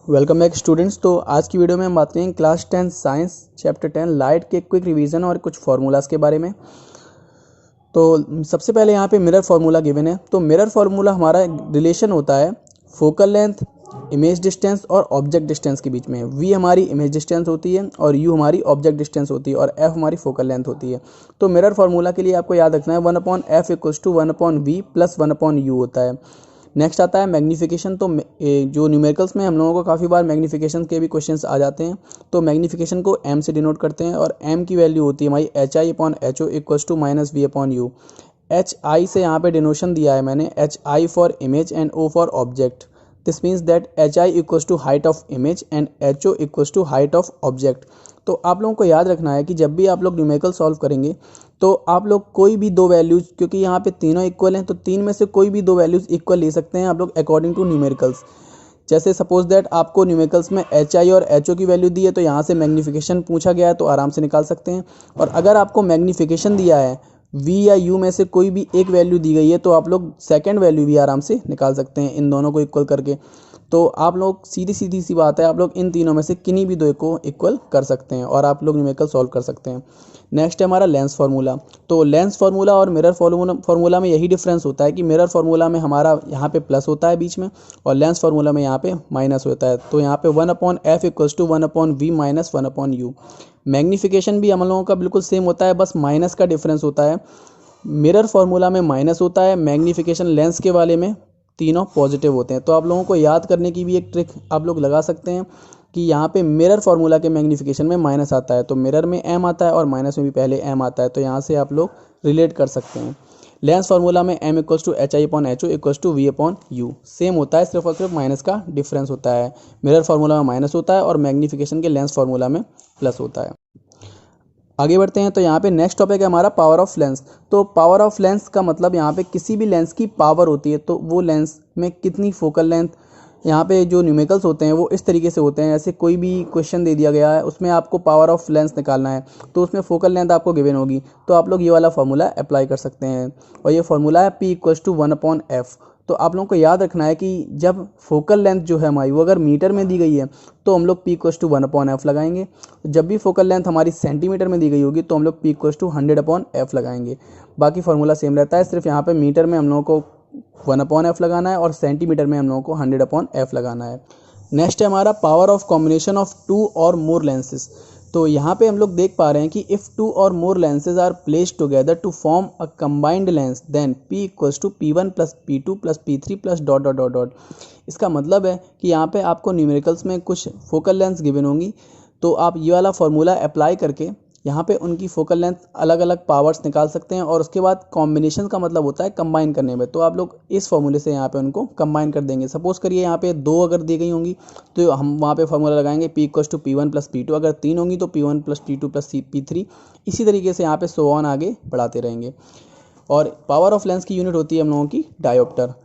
Welcome back students. तो आज की वीडियो में हम बात करेंगे क्लास 10 साइंस चैप्टर 10 लाइट के क्विक रिवीजन और कुछ फार्मूलाज के बारे में। तो सबसे पहले यहाँ पे मिरर फार्मूला गिवन है। तो मिरर फार्मूला हमारा रिलेशन होता है फोकल लेंथ, इमेज डिस्टेंस और ऑब्जेक्ट डिस्टेंस के बीच में। वी हमारी इमेज डिस्टेंस होती है और यू हमारी ऑब्जेक्ट डिस्टेंस होती है और एफ हमारी फोकल लेंथ होती है। तो मिरर फार्मूला के लिए आपको याद रखना है 1/f = 1/v + 1/u होता है। नेक्स्ट आता है मैग्नीफिकेशन। तो जो न्यूमेरिकल्स में हम लोगों को काफ़ी बार मैग्नीफिकेशन के भी क्वेश्चंस आ जाते हैं। तो मैग्नीफिकेशन को m से डिनोट करते हैं और m की वैल्यू होती है हमारी HI/HO = -v/u। HI से यहाँ पे डिनोशन दिया है मैंने, HI for image and O for object. This means that HI = height of image and HO = height of object. तो आप लोगों को याद रखना है कि जब भी आप लोग न्यूमेरिकल सॉल्व करेंगे तो आप लोग कोई भी दो वैल्यूज़, क्योंकि यहाँ पे तीनों इक्वल हैं, तो तीन में से कोई भी दो वैल्यूज़ इक्वल ले सकते हैं आप लोग अकॉर्डिंग टू न्यूमेरिकल्स। जैसे सपोज दैट आपको न्यूमेरिकल्स में HI और HO की वैल्यू दी है तो यहाँ से मैग्नीफिकेशन पूछा गया है तो आराम से निकाल सकते हैं। और अगर आपको मैग्नीफिकेशन दिया है V या U में से कोई भी एक वैल्यू दी गई है तो आप लोग सेकेंड वैल्यू भी आराम से निकाल सकते हैं इन दोनों को इक्वल करके। तो आप लोग सीधी सी बात है, आप लोग इन तीनों में से किन्हीं भी दो को इक्वल कर सकते हैं और आप लोग न्यूमेरिकल सॉल्व कर सकते हैं। नेक्स्ट है हमारा लेंस फार्मूला। तो लेंस फार्मूला और मिरर फार्मूला में यही डिफरेंस होता है कि मिरर फार्मूला में हमारा यहाँ पे प्लस होता है बीच में और लेंस फार्मूला में यहाँ पे माइनस होता है। तो यहाँ पे 1/f = 1/v - 1/u। मैग्नीफिकेशन भी हम लोगों का बिल्कुल सेम होता है, बस माइनस का डिफरेंस होता है। मिरर फार्मूला में माइनस होता है, मैग्नीफिकेशन लेंस के वाले में तीनों पॉजिटिव होते हैं। तो आप लोगों को याद करने की भी एक ट्रिक आप लोग लगा सकते हैं कि यहाँ पे मिरर फार्मूला के मैग्नीफिकेशन में माइनस आता है तो मिरर में m आता है और माइनस में भी पहले m आता है, तो यहाँ से आप लोग रिलेट कर सकते हैं। लेंस फार्मूला में m = HI/HO = v/u सेम होता है, सिर्फ और सिर्फ माइनस का डिफरेंस होता है। मिरर फार्मूला में माइनस होता है और मैग्नीफिकेशन के लेंस फार्मूला में प्लस होता है। आगे बढ़ते हैं। तो यहाँ पे नेक्स्ट टॉपिक है हमारा पावर ऑफ लेंस। तो पावर ऑफ लेंस का मतलब यहाँ पे किसी भी लेंस की पावर होती है, तो वो लेंस में कितनी फोकल लेंथ, यहाँ पे जो न्यूमेरिकल्स होते हैं वो इस तरीके से होते हैं। ऐसे कोई भी क्वेश्चन दे दिया गया है उसमें आपको पावर ऑफ लेंस निकालना है तो उसमें फोकल लेंथ आपको गिवन होगी, तो आप लोग ये वाला फार्मूला अप्लाई कर सकते हैं और ये फार्मूला है P = 1/f। तो आप लोगों को याद रखना है कि जब फोकल लेंथ जो है हमारी वो अगर मीटर में दी गई है तो हम लोग P = 1/f लगाएंगे। जब भी फोकल लेंथ हमारी सेंटीमीटर में दी गई होगी तो हम लोग P = 100/f लगाएंगे। बाकी फार्मूला सेम रहता है, सिर्फ यहाँ पे मीटर में हम लोगों को 1/f लगाना है और सेंटीमीटर में हम लोगों को 100/f लगाना है। नेक्स्ट है हमारा power of combination of 2 or more lenses. तो यहाँ पे हम लोग देख पा रहे हैं कि if 2 or more lenses are placed together to form a combined lens then P = P1 + P2 + P3 +... इसका मतलब है कि यहाँ पे आपको न्यूमेरिकल्स में कुछ फोकल लेंथ गिवन होंगी, तो आप ये वाला फार्मूला अप्लाई करके यहाँ पे उनकी फोकल लेंथ अलग अलग पावर्स निकाल सकते हैं और उसके बाद कॉम्बिनेशन का मतलब होता है कंबाइन करने में। तो आप लोग इस फॉर्मूले से यहाँ पे उनको कंबाइन कर देंगे। सपोज करिए यहाँ पे 2 अगर दी गई होंगी तो हम वहाँ पे फार्मूला लगाएंगे P = P1 + P2, अगर 3 होंगी तो P1 + P2 + P3। इसी तरीके से यहाँ पे सो ऑन आगे बढ़ाते रहेंगे। और पावर ऑफ लेंस की यूनिट होती है हम लोगों की डायोप्टर।